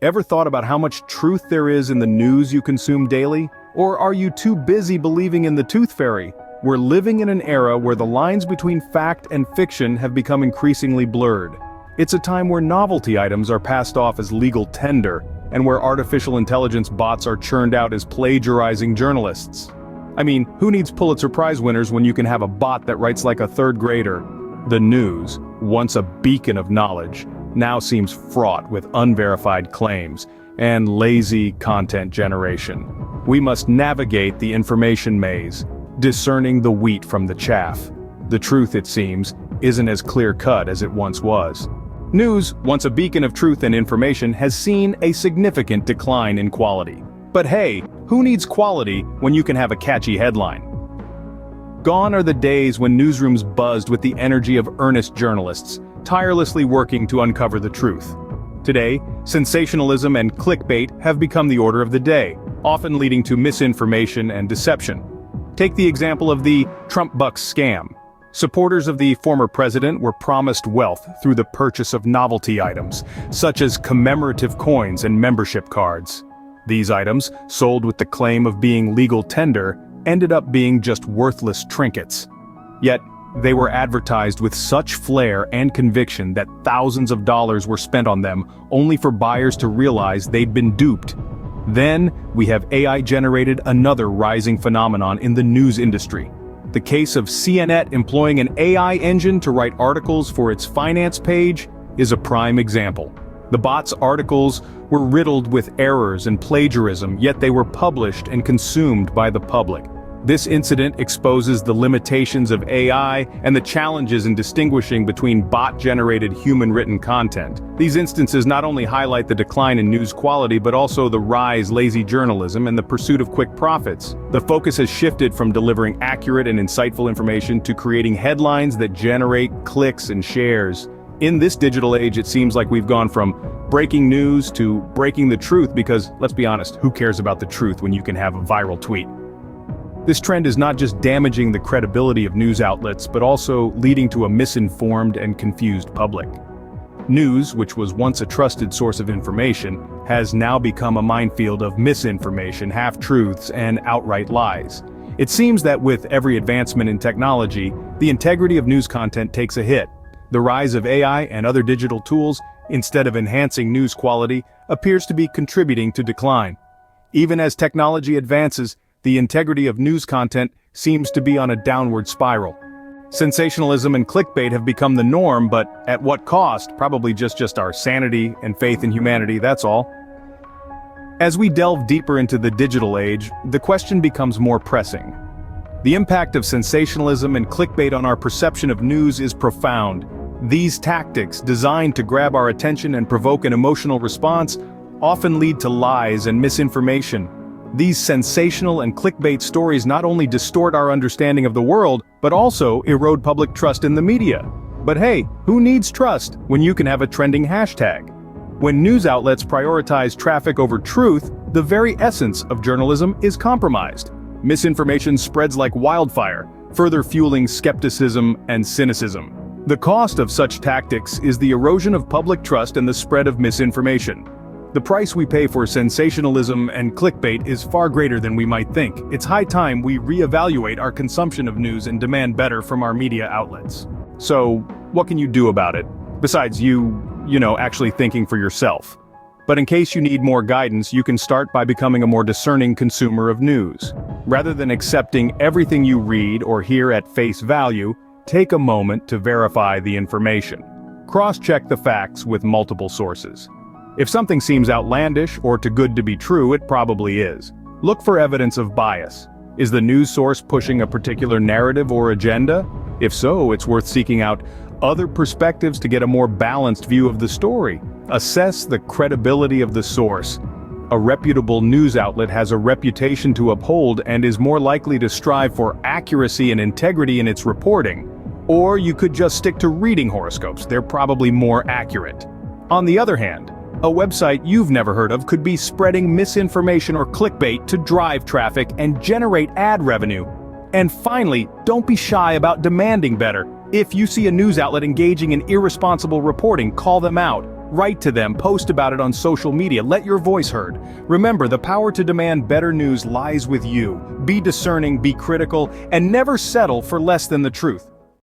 Ever thought about how much truth there is in the news you consume daily? Or are you too busy believing in the tooth fairy? We're living in an era where the lines between fact and fiction have become increasingly blurred. It's a time where novelty items are passed off as legal tender, and where artificial intelligence bots are churned out as plagiarizing journalists. I mean, who needs Pulitzer Prize winners when you can have a bot that writes like a third grader? The news, once a beacon of knowledge, now seems fraught with unverified claims and lazy content generation. We must navigate the information maze, discerning the wheat from the chaff. The truth, it seems, isn't as clear-cut as it once was. News, once a beacon of truth and information, has seen a significant decline in quality. But hey, who needs quality when you can have a catchy headline? Gone are the days when newsrooms buzzed with the energy of earnest journalists, tirelessly working to uncover the truth. Today, sensationalism and clickbait have become the order of the day, often leading to misinformation and deception. Take the example of the Trump Bucks scam. Supporters of the former president were promised wealth through the purchase of novelty items, such as commemorative coins and membership cards. These items, sold with the claim of being legal tender, ended up being just worthless trinkets. Yet, they were advertised with such flair and conviction that thousands of dollars were spent on them, only for buyers to realize they'd been duped. Then, we have AI-generated another rising phenomenon in the news industry. The case of CNN employing an AI engine to write articles for its finance page is a prime example. The bot's articles were riddled with errors and plagiarism, yet they were published and consumed by the public. This incident exposes the limitations of AI and the challenges in distinguishing between bot-generated human-written content. These instances not only highlight the decline in news quality but also the rise of lazy journalism and the pursuit of quick profits. The focus has shifted from delivering accurate and insightful information to creating headlines that generate clicks and shares. In this digital age, it seems like we've gone from breaking news to breaking the truth because, let's be honest, who cares about the truth when you can have a viral tweet? This trend is not just damaging the credibility of news outlets, but also leading to a misinformed and confused public. News, which was once a trusted source of information, has now become a minefield of misinformation, half-truths, and outright lies. It seems that with every advancement in technology, the integrity of news content takes a hit. The rise of AI and other digital tools, instead of enhancing news quality, appears to be contributing to decline. Even as technology advances, the integrity of news content seems to be on a downward spiral. Sensationalism and clickbait have become the norm, but at what cost? Probably just our sanity and faith in humanity, that's all. As we delve deeper into the digital age, the question becomes more pressing. The impact of sensationalism and clickbait on our perception of news is profound. These tactics, designed to grab our attention and provoke an emotional response, often lead to lies and misinformation. These sensational and clickbait stories not only distort our understanding of the world, but also erode public trust in the media. But hey, who needs trust when you can have a trending hashtag? When news outlets prioritize traffic over truth, the very essence of journalism is compromised. Misinformation spreads like wildfire, further fueling skepticism and cynicism. The cost of such tactics is the erosion of public trust and the spread of misinformation. The price we pay for sensationalism and clickbait is far greater than we might think. It's high time we reevaluate our consumption of news and demand better from our media outlets. So, what can you do about it? Besides actually thinking for yourself. But in case you need more guidance, you can start by becoming a more discerning consumer of news. Rather than accepting everything you read or hear at face value, take a moment to verify the information. Cross-check the facts with multiple sources. If something seems outlandish or too good to be true, it probably is. Look for evidence of bias. Is the news source pushing a particular narrative or agenda? If so, it's worth seeking out other perspectives to get a more balanced view of the story. Assess the credibility of the source. A reputable news outlet has a reputation to uphold and is more likely to strive for accuracy and integrity in its reporting. Or you could just stick to reading horoscopes, they're probably more accurate. On the other hand, a website you've never heard of could be spreading misinformation or clickbait to drive traffic and generate ad revenue. And finally, don't be shy about demanding better. If you see a news outlet engaging in irresponsible reporting, call them out. Write to them, post about it on social media, let your voice heard. Remember, the power to demand better news lies with you. Be discerning, be critical, and never settle for less than the truth.